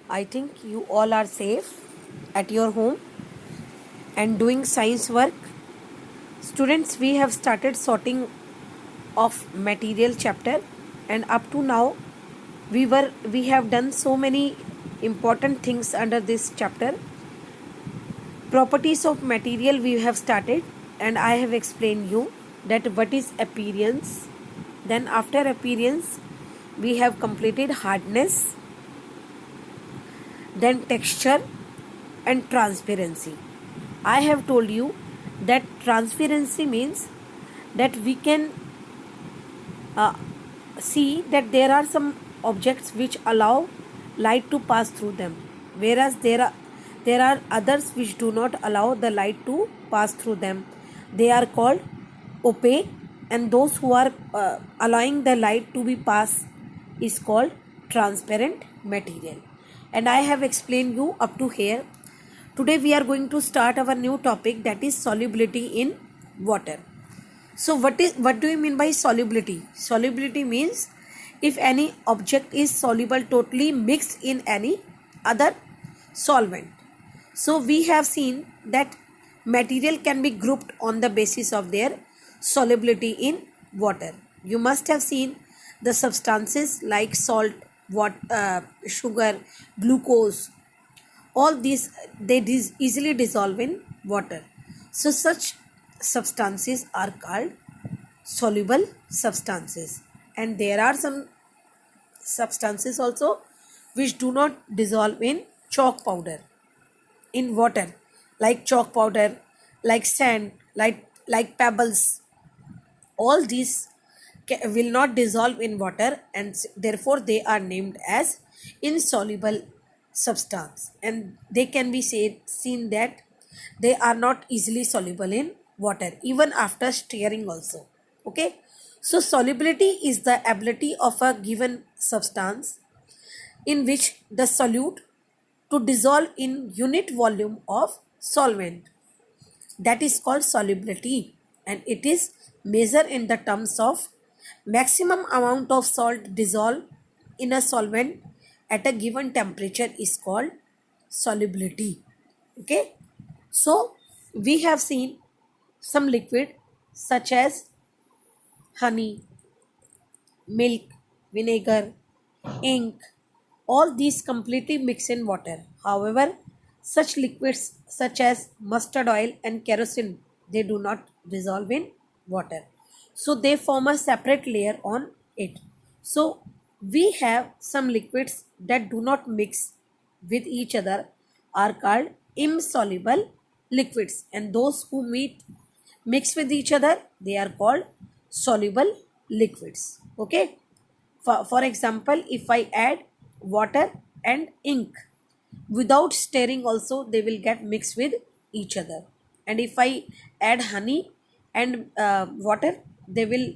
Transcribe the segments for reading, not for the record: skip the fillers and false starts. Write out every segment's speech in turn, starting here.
I think you all are safe at your home and doing science work. Students, we have started sorting of material chapter, and up to now we have done so many important things under this chapter. Properties of material we have started, and I have explained you that what is appearance. Then after appearance we have completed hardness, then texture and transparency. I have told you that transparency means that we can uh, see that there are some objects which allow light to pass through them, whereas there are others which do not allow the light to pass through them. They are called opaque, and those who are allowing the light to be passed is called transparent material. And I have explained you up to here. Today we are going to start our new topic, that is solubility in water. So what do you mean by solubility? Solubility means if any object is soluble totally mixed in any other solvent. So we have seen that material can be grouped on the basis of their solubility in water. You must have seen the substances like salt, sugar, glucose. All these they easily dissolve in water. So such substances are called soluble substances, and there are some substances also which do not dissolve in chalk powder in water, like chalk powder, like sand, like pebbles. All these will not dissolve in water, and therefore they are named as insoluble substance, and they can be seen that they are not easily soluble in water even after stirring also. Okay, so solubility is the ability of a given substance in which the solute to dissolve in unit volume of solvent, that is called solubility, and it is measured in the terms of maximum amount of salt dissolved in a solvent at a given temperature is called solubility. Okay, so we have seen some liquid such as honey, milk, vinegar, ink, all these completely mix in water. However, such liquids such as mustard oil and kerosene, they do not dissolve in water. So they form a separate layer on it. So we have some liquids that do not mix with each other are called insoluble liquids, and those who mix with each other, they are called soluble liquids. Okay, for example, if I add water and ink without stirring also, they will get mixed with each other. And if I add honey and water, they will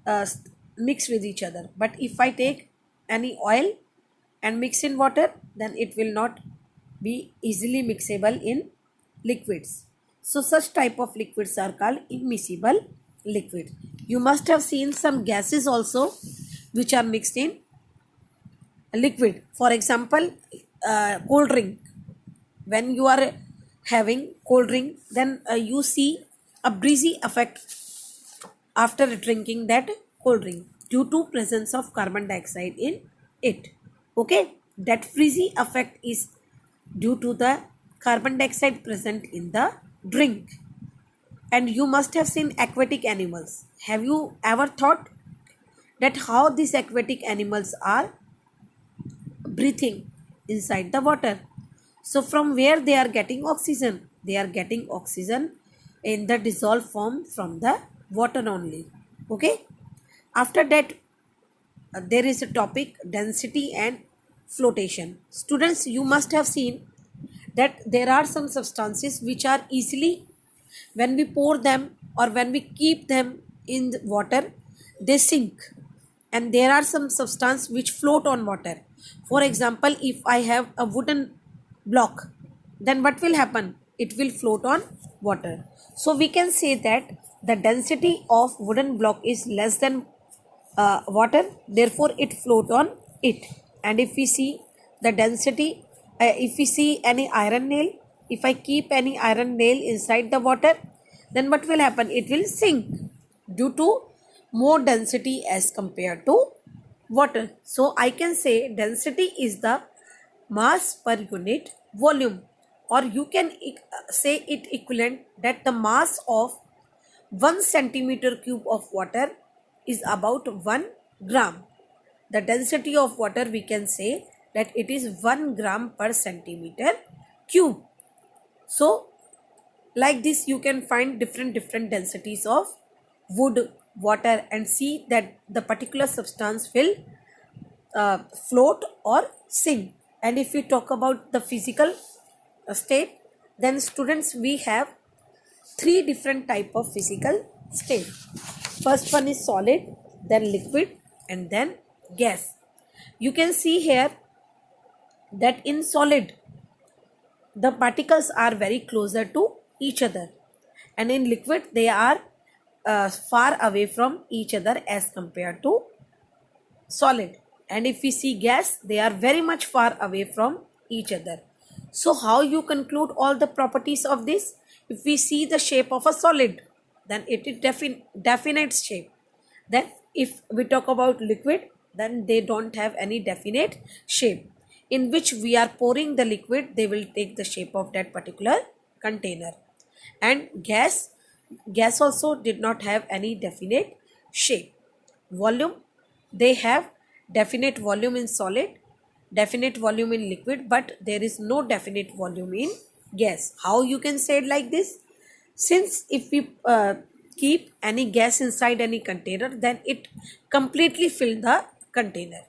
uh, mix with each other. But if I take any oil and mix in water, then it will not be easily mixable in liquids. So such type of liquids are called immiscible liquid. You must have seen some gases also which are mixed in liquid. For example, cold drink. When you are having cold drink, then you see a breezy effect after drinking that cold drink due to presence of carbon dioxide in it. Okay, that freezy effect is due to the carbon dioxide present in the drink. And you must have seen aquatic animals. Have you ever thought that how these aquatic animals are breathing inside the water? So from where they are getting oxygen? They are getting oxygen in the dissolved form from the water only. Okay, after that there is a topic density and flotation. Students, you must have seen that there are some substances which are easily, when we pour them or when we keep them in the water, they sink, and there are some substances which float on water. For example, if I have a wooden block, then what will happen? It will float on water. So we can say that the density of wooden block is less than water, therefore it float on it. And if we see the density. If we see any iron nail, if I keep any iron nail inside the water, then what will happen? It will sink due to more density as compared to water. So I can say density is the mass per unit volume, or you can say it equivalent that the mass of 1 centimeter cube of water is about 1 gram. The density of water, we can say that it is 1 gram per centimeter cube. So like this you can find different densities of wood, water, and see that the particular substance will float or sink. And if we talk about the physical state, then students, we have three different type of physical state. First one is solid, then liquid, and then gas. You can see here that in solid the particles are very closer to each other, and in liquid they are far away from each other as compared to solid. And if we see gas, they are very much far away from each other. So how you conclude all the properties of this? If we see the shape of a solid, then it is definite shape. Then if we talk about liquid, then they don't have any definite shape. In which we are pouring the liquid, they will take the shape of that particular container. And gas also did not have any definite shape. Volume, they have definite volume in solid, definite volume in liquid, but there is no definite volume in gas. How you can say it like this? Since if we keep any gas inside any container, then it completely fill the container.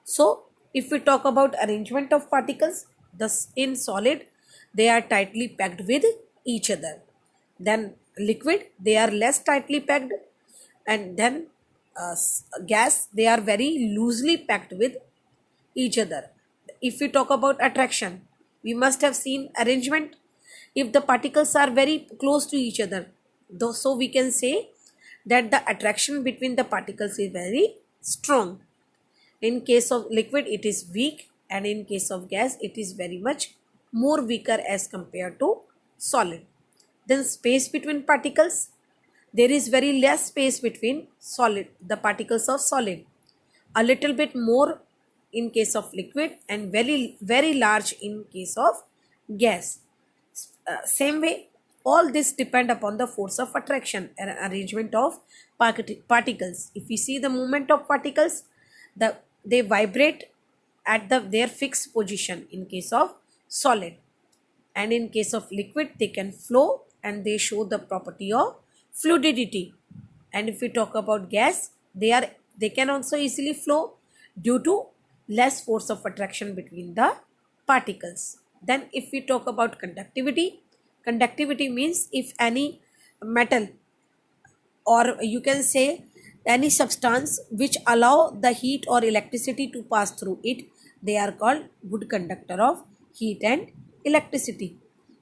So if we talk about arrangement of particles, thus in solid they are tightly packed with each other. Then liquid, they are less tightly packed, and then gas, they are very loosely packed with each other. If we talk about attraction, we must have seen arrangement. If the particles are very close to each other, though, so we can say that the attraction between the particles is very strong. In case of liquid it is weak, and in case of gas it is very much more weaker as compared to solid. Then space between particles, there is very less space between solid, the particles of solid, a little bit more in case of liquid, and very large in case of gas. Same way, all this depend upon the force of attraction and arrangement of particles. If we see the movement of particles, they vibrate at their fixed position in case of solid, and in case of liquid they can flow and they show the property of fluidity. And if we talk about gas, they can also easily flow due to less force of attraction between the particles. Then if we talk about conductivity, conductivity means if any metal, or you can say any substance which allow the heat or electricity to pass through it, they are called good conductor of heat and electricity.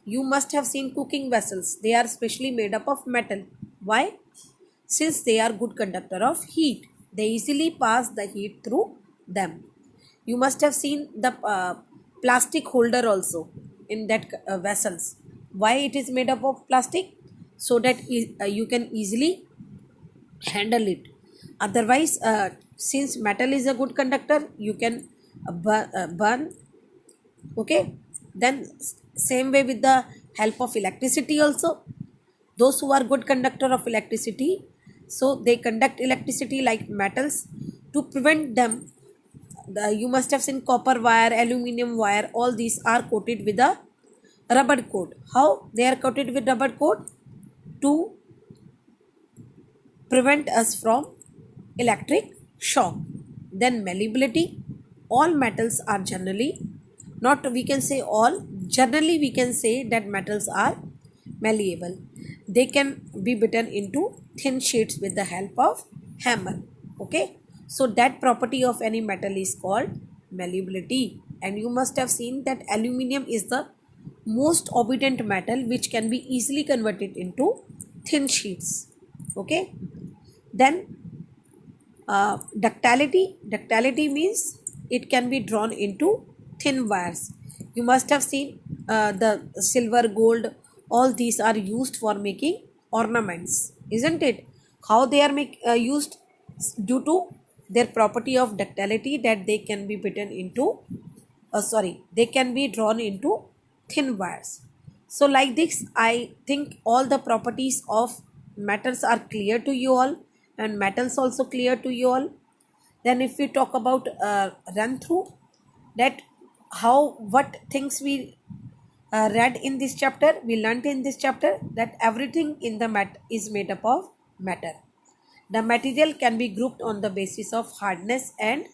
You must have seen cooking vessels, they are specially made up of metal. Why? Since they are good conductor of heat, they easily pass the heat through them. You must have seen the plastic holder also in that vessels. Why it is made up of plastic? So that you can easily handle it. Otherwise, since metal is a good conductor, you can burn. Okay. Then same way with the help of electricity also. Those who are good conductor of electricity, so they conduct electricity like metals. To prevent them, you must have seen copper wire, aluminum wire, all these are coated with a rubber coat. How they are coated with rubber coat? To prevent us from electric shock. Then malleability, all metals are generally, not we can say all, generally we can say that metals are malleable. They can be beaten into thin sheets with the help of hammer. Okay, so that property of any metal is called malleability. And you must have seen that aluminium is the most obedient metal which can be easily converted into thin sheets. Okay, then ductility means it can be drawn into thin wires. You must have seen the silver, gold, all these are used for making ornaments, isn't it? How they are used? Due to their property of ductility, that they can be bitten into, they can be drawn into thin wires. So like this, I think all the properties of metals are clear to you all, and metals also clear to you all. Then if we talk about run through, that how what things we read in this chapter, we learnt in this chapter, that everything in the mat is made up of matter. The material can be grouped on the basis of hardness and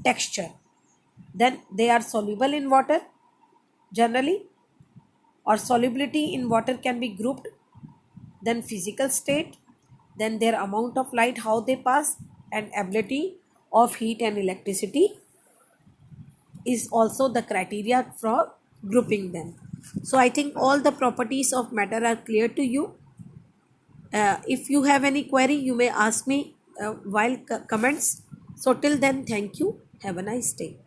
texture. Then they are soluble in water generally, or solubility in water can be grouped. Then physical state, then their amount of light, how they pass, and ability of heat and electricity is also the criteria for grouping them. So I think all the properties of matter are clear to you. If you have any query, you may ask me while comments. So till then, thank you. Have a nice day.